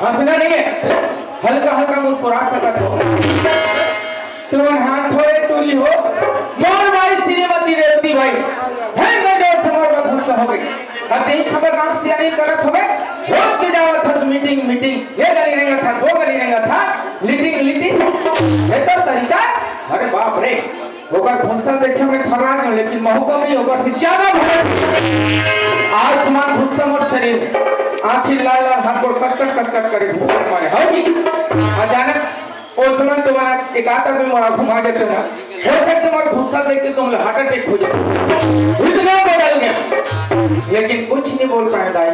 हंसना नहीं है, हल्का हल्का मुस्कुरा सकत हो। तुम्हारे हाथ थोड़े टूरी हो, मोर भाई श्रीमती रेवती भाई है गजोर समोर में खुश हो गई। अब तीन खबर काम से नहीं करत हमें, रोज के जावत था मीटिंग मीटिंग, ये गली नहीं था, वो गली नहीं था, लीटिंग लीटिंग, ये तो तरीका। अरे बाप रे, होकर फंक्शन देखे में खराब नहीं, लेकिन महूका में होकर से ज्यादा भर आसमान फंक्शन और शरीर आखिर लाल लाल हाथ को कट करे मारे होगी। अचानक उस समय तुम्हारा एक आता भी मोरा घुमा देते ना, हो सकता तुम्हारा गुस्सा देख के तुम हार्ट अटैक हो जाए, इतना बदल गया। लेकिन कुछ नहीं बोल पाए दाई,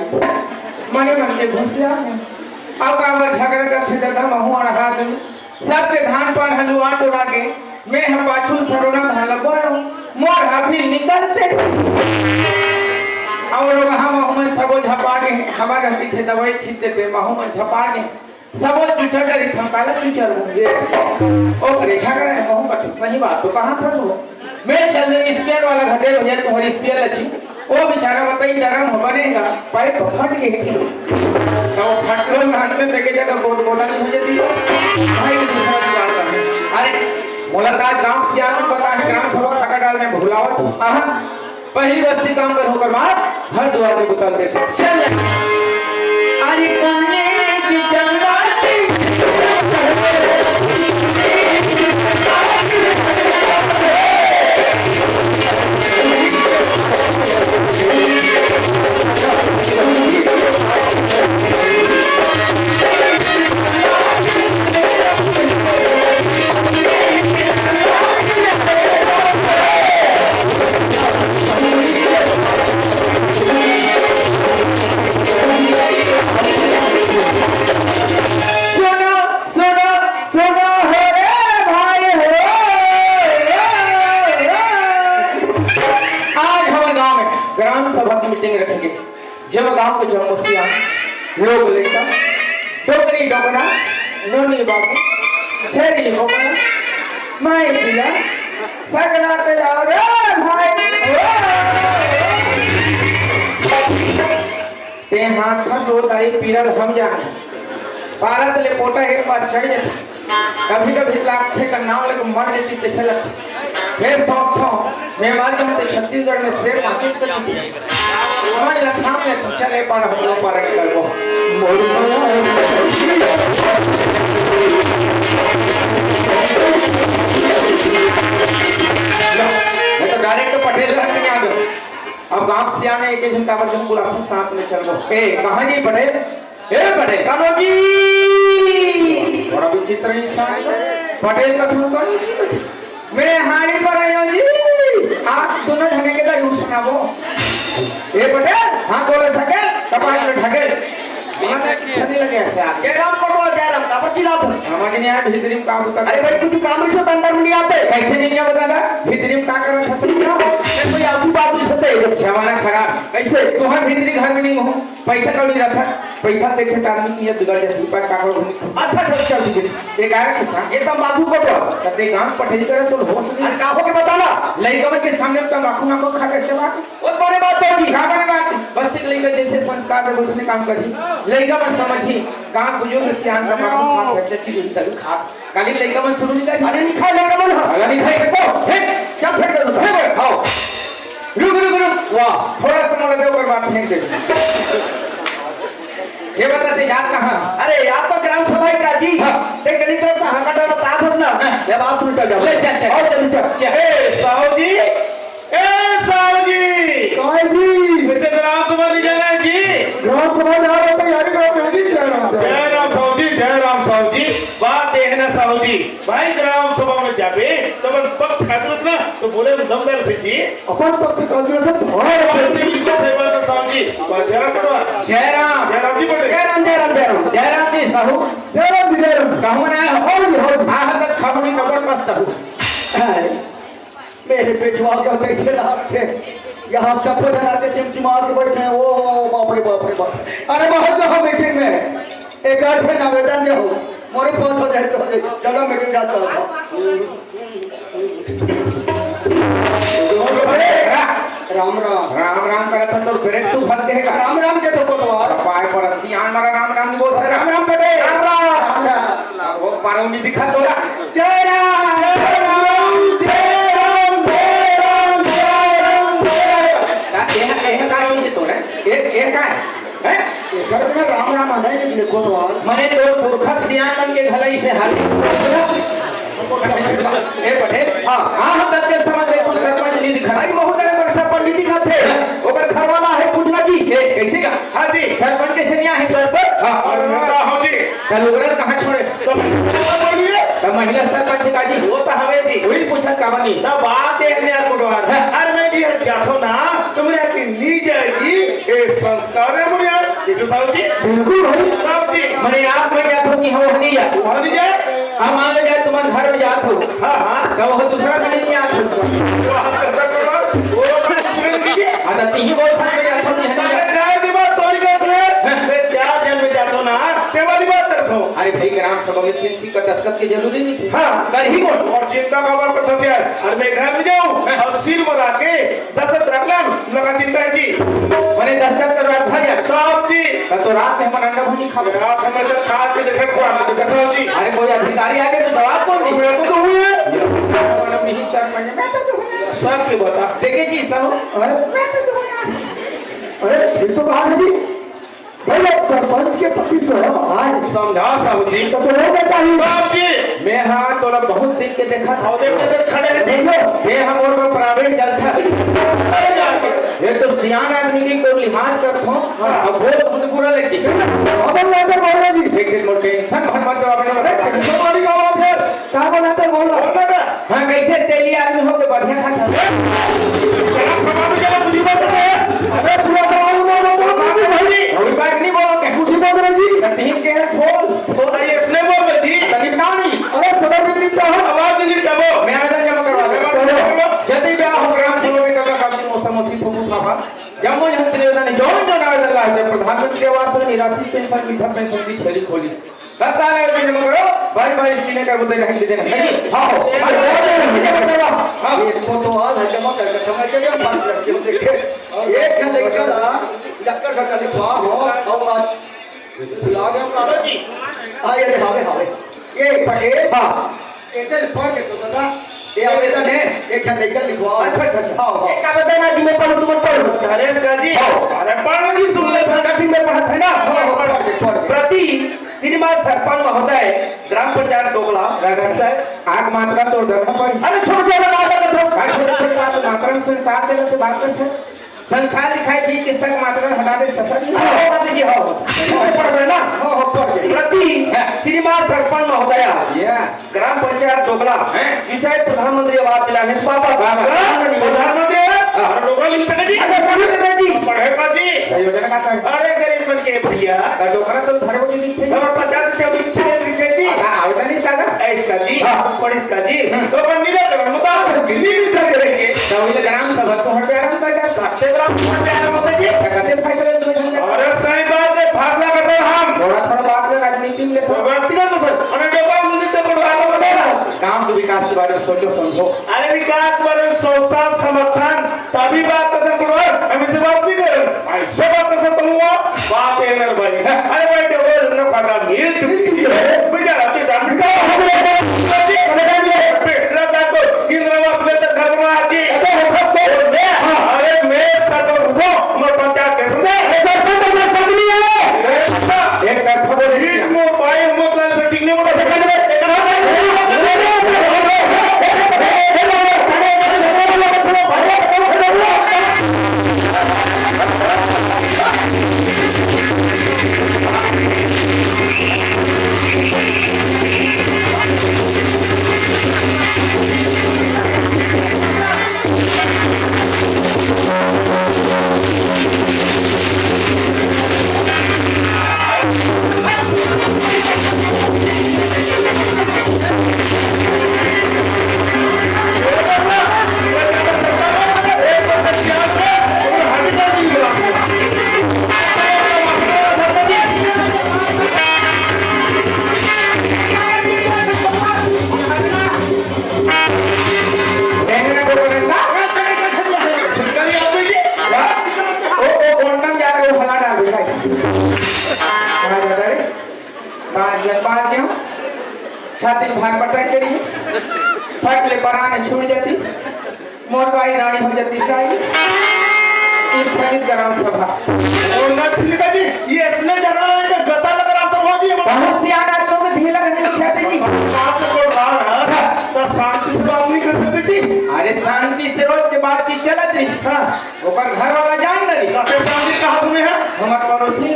मने मन के घुसिया अब काबर झगड़ा करते दादा महू और हाथ में सबके धान पर हलुआ टोरा के मैं हम पाछू सरोना धान लगवाऊं मोर अभी निकलते और लोग हम सबो झपा गए, हमारे पीछे दवाई छीट देते महू में झपा गए, सबो चुचड़ करी थमकाला चुचड़ होंगे ओ करे झगड़ा है महू का सही बात तो कहां था वो मैं चल रही स्पेयर वाला घटे भैया तुम्हारी स्पेयर लची वो बेचारा बताई नरम हो बनेगा पाइप फट गई तो फटलो हाथ में देखे जगह बोतल हो जाती भाई की दूसरा जुगाड़ कर अरे मुलाकात गांव सियान पता है ग्राम सभा खका डाल में भुलावत हां पहली बस्ती काम कर होकर बाद हर दुआ की बोतल देते चल अरे कन्ने की चंगाती जब गांव के जमुसिया लोग लेकर डोगरी डोगरा नोनी बाबू छेरी बोगरा माई पिया सगला तैयार रे भाई ते हाथ खसो तारी पीरल हम जान भारत ले पोटा एक बार चढ़ जाता कभी कभी लाखे का नाम लेकर मर जाती पैसे लगता फिर सोचता हूँ मैं मार के छत्तीसगढ़ में शेर मार्केट करती थी हमारे लखनऊ में तो चले पर हम लोग पर निकल वो मैं तो डायरेक्ट पटेल घर में आ गया अब गांव से आने एक जन का बच्चों बुला तो साथ में चल गो ए कहां जी पटेल ए पटेल कानो जी बड़ा विचित्र इंसान पटेल का तुम कौन मैं हाड़ी पर आया जी आप दोनों ढंगे के दारू सुनाओ ए पटेल हां बोले सके कपाट में ढकेल छनी लगे ऐसे आप जयराम पड़ो जयराम का बच्ची लाभ समझ नहीं आया भीतरी में काम होता अरे भाई कुछ काम रिश्ते अंदर में नहीं आते कैसे नहीं क्या बता दा भीतरी में का कर रहा था कोई आसू बाबू होते जब जमाना खराब कैसे तोहर भीतरी घर में नहीं हो पैसा कभी रखा पैसा देखे आदमी की बिगड़ जाती रुपया का करो अच्छा चल दीजिए एक आया एकदम बाबू को कहते गांव पटेल करे तो हो अरे काहो के बताना लइका के सामने तो आंखों आंखों खा के चला और बड़े बात है जी हां बड़े बात बच्चे के लइका जैसे संस्कार है उसने काम करी लइका मन समझी कहां बुजुर्ग सियान का माखू खा के चची जरूर खा काली लइका मन शुरू नहीं कर अरे नहीं खा लइका मन अगर नहीं खाए तो फेंक क्या फेंक दो खाओ रुक रुक रुक वाह थोड़ा सा लगे ऊपर बात फेंक दे ये बताते जात कहां अरे आप तो ग्राम सभा का जी ते गली तो कहां का डाला ताप ना ये बात उल्टा जाओ ले चल और चल ए साहू जी कौन जी वैसे ग्राम सभा नहीं जाना है जी ग्राम सभा जा रहा तो यारी करो जी जयराम साहू जी बात देखना साहू जी भाई ग्राम सभा में जाबे तब पक्ष खातिर ना तो बोले दमदार से जी अपन पक्ष खातिर से थोड़ा बात नहीं लिखो साहू जी साहू जयराम जी जयराम। कहूँ ना हो जी हो जी। हाँ तक खबरी कबर मस्त हूँ मेरे पेटवा का कैसे लाभ थे यहाँ सबको जना के चिमचिमा के बैठे हैं। ओ बाप रे बाप रे बाप। अरे बहुत दफा मीटिंग में एक आठ में आवेदन दे हो मोरे पास हो जाए तो हो जाए। चलो मीटिंग जाता हूँ। राम राम राम राम करत हन तो फिर तू भर देगा राम राम के तो कोतवाल पाए पर सियान मारा राम राम नहीं बोल सकता राम राम बेटे राम राम। वो पारो नहीं दिखा तो जय राम जय राम जय राम जय राम जय राम जय ये का नहीं तो रे ये का है घर में राम राम आने के लिए कोतवाल मने तो पुरखा सियान बन के घलई से हाल ए पटे हां हम तक के समझ ले कुल सरपंच नहीं दिखा भाई महोदय वर्षा पंडित जी का थे ओकर घर वाला है पूजना जी। कैसे का हां जी सरपंच कैसे नहीं है सरपंच हां और का हो जी कल उगरल कहां छोड़े तो बोलिए तो महिला सरपंच का जी वो तो हमें जी वही पूछा का बनी सब बात देखने आ कोटवार अरे मैं जी जातो ना तुमरे की ली जाएगी ए संस्कार है मुझे ये साहब जी बिल्कुल भाई साहब जी मने आप में जात हो कि हम नहीं जात वहां नहीं जाए हम मान ले जाए तुम्हारे घर में जात हो हां हां तो वो दूसरा कहीं नहीं आत हो वहां करता करो वो सुन लीजिए आता तीन बोल था में जात हो नहीं अरे काय दी बात तोरी करत रे मैं क्या जन में जातो ना ते वाली बात करत हूं। अरे भाई ग्राम सभा में सीसी का दस्तखत की जरूरी नहीं थी हां कल ही कौन और चिंता खबर पर था यार और मैं घर में जाऊं और सिर बना के दस्तखत रख लूं लगा चिंता है जी मने दस्तखत करवा घर जा साहब जी तो रात में हम अंडा भुनी खा रात में से खा के देखे खुआ के साहब जी अरे कोई अधिकारी आगे तो जवाब कौन नहीं मैं तो हुई है नहीं सरपंच मैं तो सब के बता देखिए जी सब मैं तो अरे ये तो बात है जी भाई सरपंच के पति साहब आज समझा साहब जी तो होना चाहिए साहब जी मैं हाँ तो बहुत दिन के देखा था और देखते खड़े हैं जी मैं हम और मैं प्राइवेट चलता ये तो सियान आदमी की कोई लिहाज करता हूँ अब वो मुझे बुरा लगती है अब लाकर बोल रहा जी एक दिन मोटे टेंशन भर मत आपने बताया टेंशन वाली का बात है क्या बनाते बोल रहा हाँ कैसे तेली आदमी हो के बढ़िया खाता क्या समाज के बुझी बात है अरे पूरा समाज में बोल भाई अभी बात नहीं बोलो क्या बुझी बात है जी कहीं के है बोल ये इसने बोल रही थी तकलीफ ना नहीं अरे सदा दिन निपटा हो आवाज नहीं निपटाओ मैं आवेदन जमा करवा दूंगा जल्दी ब्याह हो ग्राम सभा में कब काफी मौसम उसी फूफू खावा जम्मू जहां निवेदन जो आवेदन ला है प्रधानमंत्री आवास निराश्रित पेंशन वृद्धा पेंशन की छेली खोली तत्काल आवेदन जमा करो बारी बारी स्क्रीन कर बुद्ध रहने देना नहीं हां हो हां इसको तो आज है जमा करके समय के लिए 5 लड़के देखे एक खंड निकला लक्कर का लिखवा हो और आज लागे का जी आ ये हावे ये पटेल हां एtel पढ़ के तो दादा ये आवेदन है एक खंड निकल लिखवा अच्छा हां एक आवेदन आज मैं पढ़ूं तुम पढ़ो अरे का जी अरे पढ़ जी सुन ले संगठन में पढ़ा है ना प्रति श्रीमान सरपंच महोदय ग्राम पंचायत डोगला रागर साहब आग मात्रा तो देखा पड़ी अरे छोड़ छोड़ माता का तो छोटे बात मात्रा संसार के से बात करते संसार लिखाई थी किसक मात्रा हटा दे ससर होगा जी हो पढ़ रहे ना हो पढ़ गए प्रति श्रीमान सरपंच महोदय यस ग्राम पंचायत डोगला विषय प्रधानमंत्री आवास दिलाने पापा प्रधानमंत्री और डोगला लिख सके जी जी पढ़ेगा जी योजना का कर अरे गरीब बन के भैया डोकरा तो घर को लिख थे और 50 रुपया लिखे लिखे जी आवेदन नहीं सागा इसका जी और इसका जी तो बन मिला कर मुताबिक गिरवी भी सके रहेंगे तो ये ग्राम सभा तो हट आराम कर करते ग्राम पंचायत होता जी कैसे फैसले दो और सही बात है फैसला करते हम थोड़ा थोड़ा बात में राजनीति में तो व्यक्तिगत तो और डोबा मुझे तो पढ़वाना पड़ेगा गांव के विकास के बारे में सोचो समझो अरे विकास पर सोचता समर्थन तभी बात कर पड़वा हम इसे बात नहीं कर ऐसे बात कर तो हुआ बात है मेरे भाई अरे भाई तो वो ना पता मिल चुकी है बेचारा से डांड का हम पिछला का तो इंद्रवास में तक घर में आजी अरे मैं सब रुको मैं पंचायत के सुने एक तरफ बोले मो भाई मतलब से ठीक नहीं बोला सेकंड में छाती में भाग पटाई करी फट ले पराने छूट जाती मोर बाई रानी हो जाती काई इस संगीत ग्राम सभा और ना छिलका जी ये इसने जगह है कि गता लग रहा तो हो जी बहुत सियाना तो के ढीला करने चाहते जी साथ को रहा है तो शांति से बात नहीं कर सकते जी अरे शांति से रोज के बातचीत चलत रही हां ओकर घर वाला जान रही काफी शांति कहां तुम्हें है हमर पड़ोसी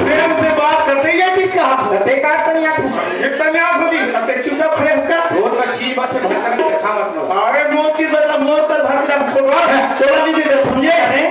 प्रेम से बात करते ही जी कहां कते काट नहीं आखू एकदम याद हो जी कते चुपचाप खड़े होकर रोज का चीज बस ढक्कन में खा मत लो अरे मोती बदला मोत पर भाग रहा कोलवा चलो दीजिए समझे अरे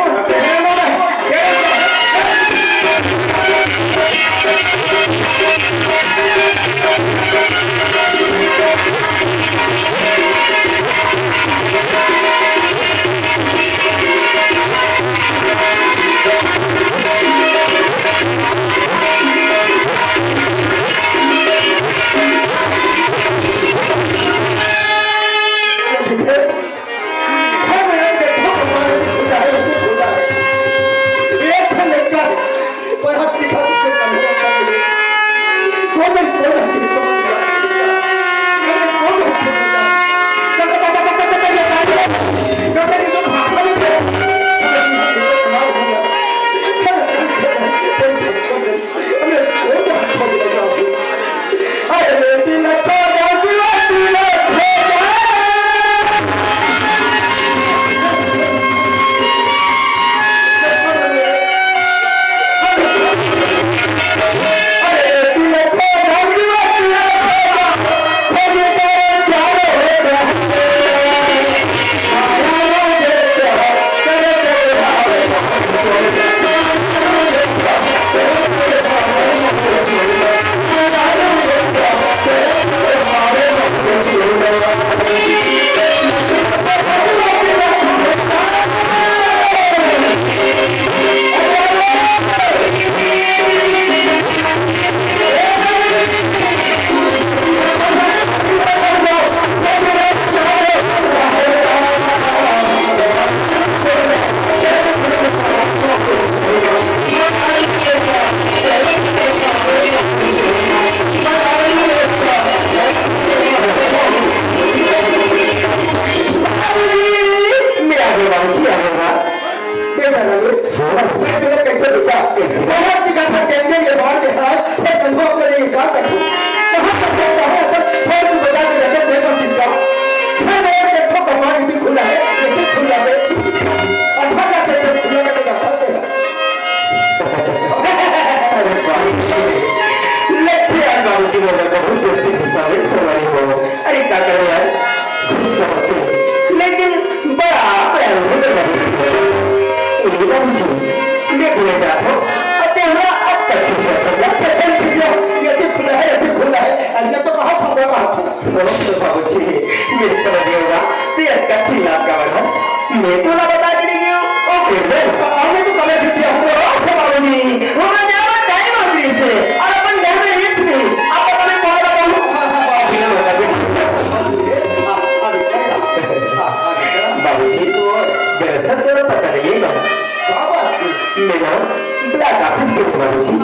मैं तो ना बता के नहीं ओके हमने तो कलर खींचे हमको बाबूजी हमरा जावा टाइम हो गई से और अपन घर में रेस्ट नहीं आप अपने कौन बताऊं बाबूजी तो दरअसल तो पता नहीं है क्या बात मेरा ब्लैक ऑफिस के बाबूजी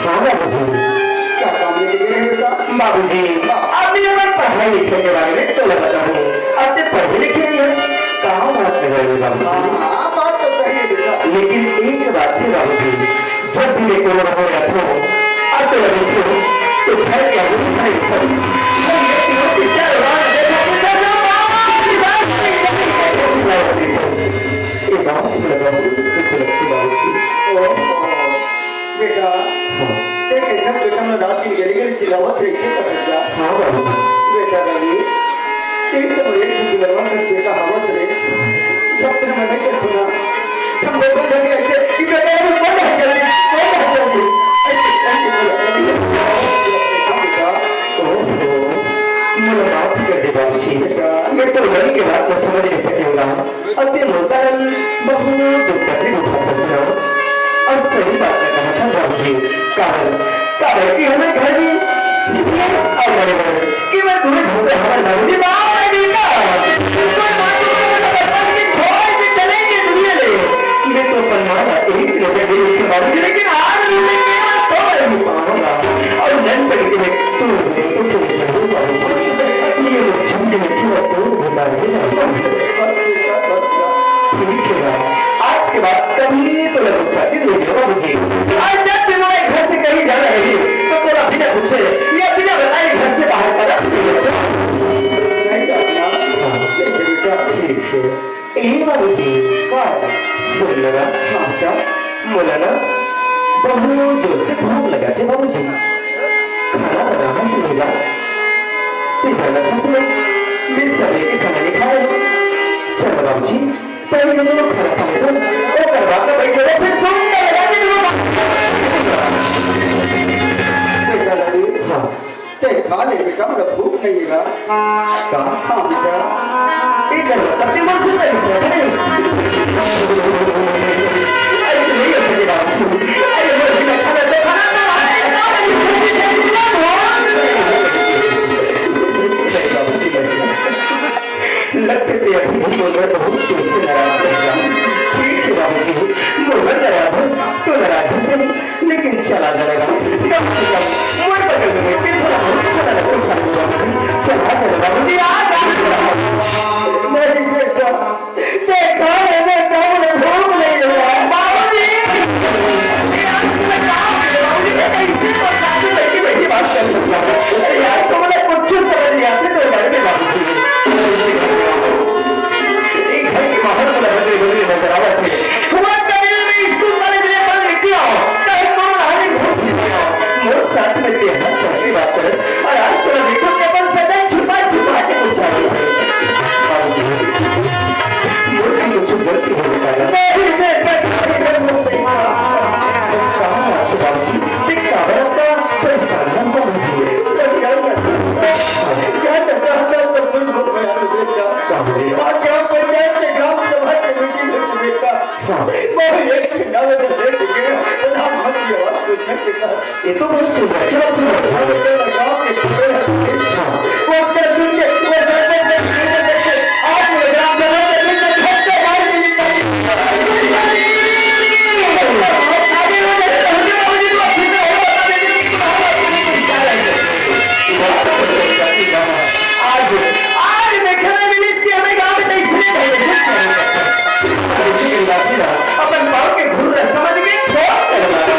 हाँ बाबूजी क्या काम लेके गए हैं बेटा बाबूजी आपने हमारे पढ़ाई लिखने के बारे में तो बताऊं आपने पढ़े लिखे नहीं है कहाँ बात कर रहे हैं बाबूजी हाँ बात तो सही है बेटा लेकिन एक बात है बाबूजी जब भी मैं कोरोना हो रहा था अब तो लगे थे तो घर क्या हो रहा है बेटा रात की गली चिल्लावत हाँ बाबूजी बेटा रवि एक तो बड़े लगवा सकते का हवा से सब कुछ मैंने क्या सुना सब लोग जल्दी ऐसे कि बेटा ये बंद है जल्दी मुझे माफ कर दे बाबूजी मैं तो लड़की के बात को समझ नहीं सकूंगा अब ये होता है बहुत तकलीफ उठाता सुना और सही बात कहा था बाबूजी कारण कि हमें घर में और बड़े बड़े कि मैं तुम्हें छोड़ते हमारे बाबूजी बाबूजी का छोड़ के चलेंगे दुनिया में मैं तो परमात्मा एक लोग के बाबूजी लेकिन आज मैं केवल 100 रुपए पाऊंगा और नन तक के बाद कभी तो लग उठाती नहीं है बाबूजी। आज जब तुम्हारे घर से कहीं जाना है तो थोड़ा बिना पूछे या बिना बताए घर से बाहर कदम ठीक है। बाबूजी सुन लगा हाँ क्या मौलाना बहुत जोर से भूख लगा थे बाबूजी, खाना बनाना सीखेगा मिस सभी के खाना नहीं खाए। चलो बाबूजी पहले तो लोग खाना खाए तो वो करवा कर बैठे रहे फिर सुनने लगा कि हाँ ते खा ले बेटा, मेरा भूख नहीं है कहाँ हाँ बेटा ये करवा अपने मन से नहीं खाते नहीं ऐसे नहीं हो सकते बाबूजी। अरे वो बिना खाना तो खाना लगते थे अभी बोल रहे बहुत जोर से नाराज रहेगा। ठीक है बाबूजी मोहन नाराज तो नाराज से लेकिन चला जाएगा कम से कम मोर बगल में बैठ के थोड़ा बहुत खाना लगता है बाबूजी। चला जाएगा बाबूजी आ जा नहीं बेटा देखा है बेटा मुझे भूख नहीं हुआ बाबूजी। कैसे तो साधु बैठी बैठी बात कर सकता है। अरे यार तो मुझे कुछ समझ नहीं आते तो बारे में बाबूजी बाहर वाला बदले बदले नजर आवा थे। तुम्हारे करियर में स्कूल कॉलेज में पढ़ लिखती हो चाहे कौन हाली भूख नहीं हो मोर साथ में ते हंस हंसी बात करे और आज तो देखो कि अपन सदा छुपा छुपा के पूछा रहे हैं बाबूजी मुझसे कुछ गलती हो गई है नहीं बेटा बाबूजी दिखा बड़ा परेशान है बाबूजी क्या करता है तो कुछ हो गया बेटा और क्या पंचायत के ग्राम सभा कमेटी में बेटा वो एक नवे में लेट गए प्रधानमंत्री आवाज सुनने के बाद ये तो बहुत सुंदर है गांव के पूरे वो कर सुन के वो आज वो ग्राम सभा में घर से बाहर निकल आगे वो बाबूजी को अच्छे से हो बता देंगे कि आज देखने मिली इसकी हमें गांव में इसलिए भेजे अपन गांव के घूर रहे समझ के ठोक कर मारा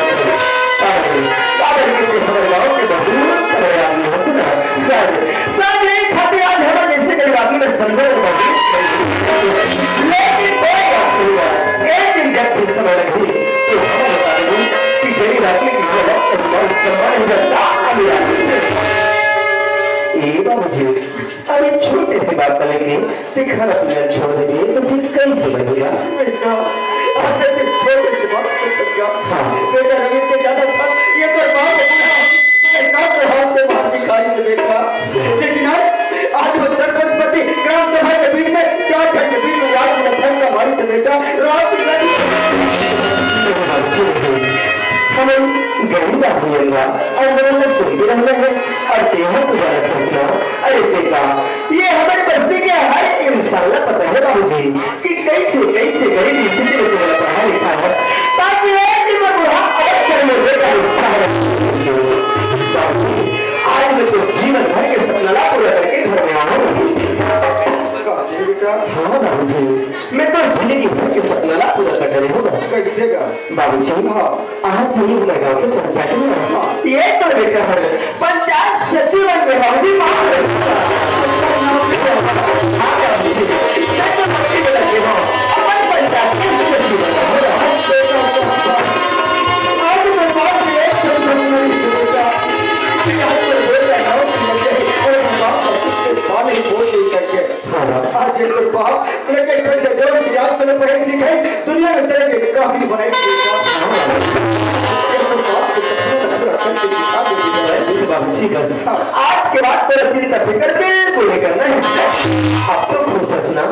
काबर के हमारे गांव के बहुत बड़े आदमी हंसना सज यही खातिर आज हमारे जैसे गरीब आदमी में समझो लेकिन कोई बात नहीं हुआ। एक दिन जब फिर समय लगी तो हम बता देंगे कि गरीब आदमी की गलत और सम्मान जल्दा बाबूजी अभी छोटे से बात करेंगे खाना पीना छोड़ देंगे तो फिर कैसे बनेगा बेटा आपने तो छोटे से बात कर दिया बेटा रवि से ज्यादा था ये तो बात है काम के हाथ से बात दिखाई दे बेटा लेकिन आज वो सरपंचपति ग्राम सभा के बीच में 4 घंटे के बीच में रात में ठंडा मारी थे बेटा रात की हम गरीब आदमी होगा और मैं सुनते रहना है और तेहर को जाना फंसना। अरे बेटा ये हमें बस्ती के हर इंसान को पता है बाबूजी कि कैसे कैसे गरीब स्थिति में तुम्हारा पढ़ा लिखा है ताकि एक दिन में बुढ़ा अवसर में बेटा उत्साह बाबूजी आज मैं तो जीवन भर के सपना पूरा करके घर में आऊँ। हाँ बाबूजी मैं तो जिंदगी भर के सपना पूरा कर रही हूँ बाबूजी। आज ही मैं गाँव के पंचायत में ये तो बेटा है पंचायत सचिव बन गए बाबूजी माफ आज ये तो बाप लेकिन फिर जो याद मैंने पढ़ाई लिखाई दुनिया में तरह के काफी बनाई बाबूजी बस आज के बाद तेरा चिंता फिक्र बिल्कुल नहीं करना है। अब तो खुश हंसना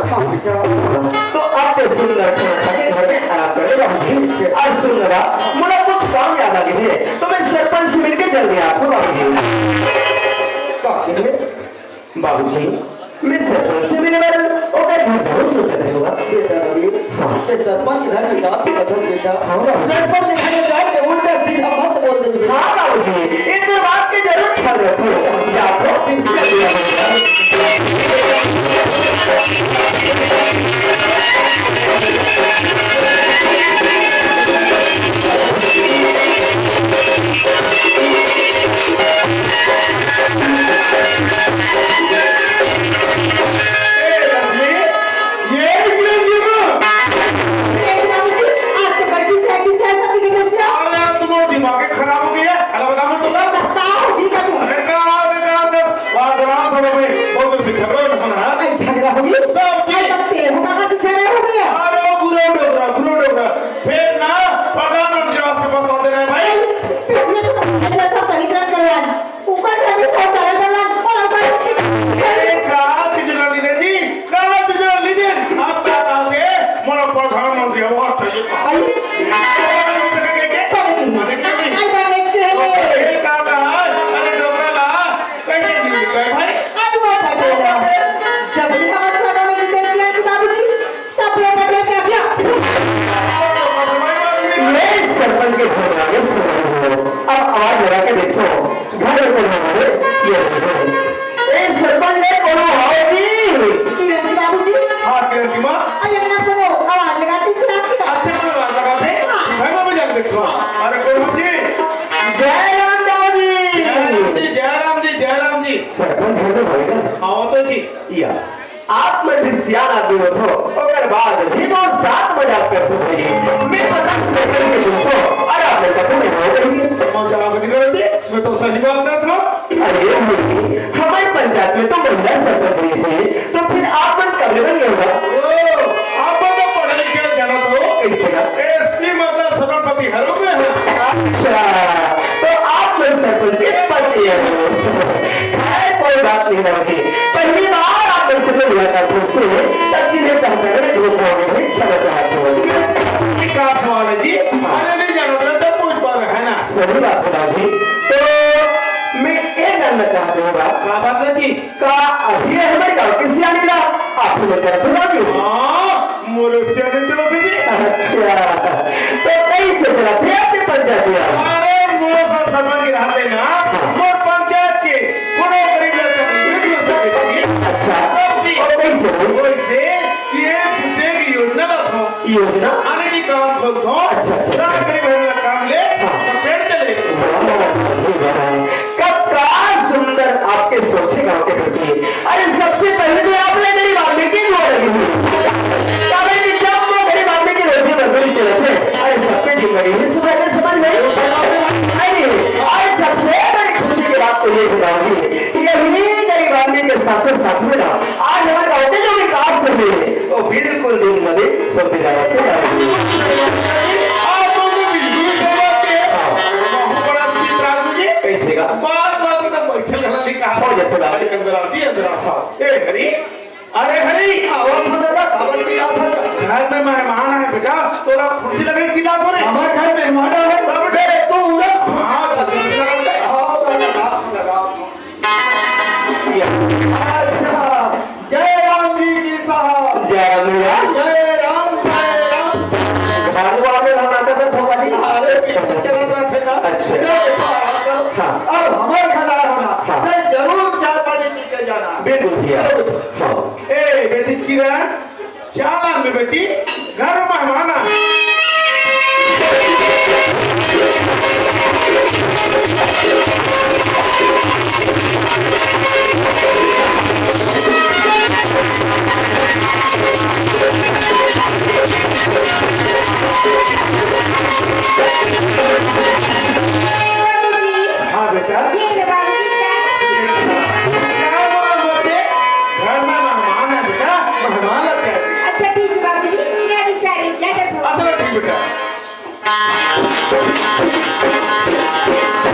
तो अब तो सुंदर खाना खा के घर में आराम करे बाबूजी। और सुंदरा मुझे कुछ काम याद आ गई है तो मैं सरपंच से मिलकर जल्दी आपको बाबूजी। बाबूजी मैं सरपंच से मिलने वाला ओके बहुत सोचा था होगा बेटा रवि ये सरपंच घर में बात कथन बेटा हाँ सरपंच घर में जाके उल्टा सीधा मत बोल दे हाँ बाबूजी इन तो बात के जरूर ख्याल रखो जाओ दिया वो चाहिए आई मैं सरपंच के घर आगे सुन रहा हूँ। अब आवाज लगा के देखो घर में कौन हमारे ये देखो ए सरपंच ने बोलो आओ जी बाबूजी हाँ किरण माँ आवाज लगाती अच्छे को लगा दे घर में बजा के देखो अरे कोई जी जय राम दादी जय राम जी सरपंच घर में होएगा आओ तो जी या आप में भी सियान आदमी हो तो अगर बाद भी वो 7 बजे आप करते होइए मैं 50 सेकंड के दोस्तों और आपने पता नहीं हो गई मौजा आप नहीं करते मैं तो सही बात करता हूँ अरे मुझे हमारी पंचायत में तो महिला सरपंच नहीं से तो फिर आप मन कब नहीं होगा आप तो पढ़े लिखे जाना तो कैसे का एसपी मतलब सभापति हरों में है अच्छा तो आप लोग सरपंच के पति है कोई बात नहीं होगी पहली बार आप लोग से मुलाकात हुई से तब चीजें पहचाने में धूप हो गई क्षमा चाहते हो क्या सवाल है जी अरे नहीं जाना तो पूछ पा रहे है ना सही बात है जी तो मैं ये जानना चाहता हूँ क्या बात है जी का अभी हमारे गाँव की सियानी ला आप लोग तरफ होगी मोरे से नहीं चलो जी अच्छा तो कैसे चलाते हैं आपके पंचायत में अरे मोर पर समझ रहा है ना मोर पंचायत के कोनो गरीब लोग तक अच्छा और कैसे वैसे ये सुसेग योजना रखो योजना आने की काम खोल दो अच्छा, अच्छा। ना गरीब लोग काम ले तो पेड़ चले कब का सुंदर आपके सोचे गाँव के प्रति अरे सबसे पहले तो आपने गरीब आदमी की दुआ लगी हुई जब वो गरीब आदमी की रोजी मजदूरी चले थे अरे सबके जिम्मेदारी ही सुबह में समझ नहीं और सबसे बड़ी खुशी की बात तो ये बताऊंगी यही गरीब आदमी के साथ साथ में ना आज हमारे गाँव के जो विकास हो रहे हैं वो बिल्कुल दिन ब दिन होते जा रहे हैं कैसे का बात में बैठे रहना नहीं कहा हो जाते ना अंदर आओ जी अंदर आओ ए हरी अरे हरी आवाज मत खबर चिल्ला घर में मेहमान है बेटा तोरा खुशी लगे चिल्ला को रे हमारे घर मेहमान है बेटे तू रख हां तो जल्दी लगा बेटा अच्छा जय राम जी की साहब जय राम भैया जय राम गाड़ी वाले हम आते थे थोड़ा जी अरे पीछे चला रहा थे ना अच्छा। चलो बेटा आराम करो हाँ। अब हमारे घर आया होना हाँ। मैं जरूर चाय पानी पी के जाना बिल्कुल भैया हाँ ए बेटी की रे चाला में बेटी घर में मेहमान है हाँ बेटा घर में मेहमान है बेटा मेहमान अच्छा है अच्छा ठीक है बाबूजी मेरा विचार है क्या करते हो अच्छा ठीक बेटा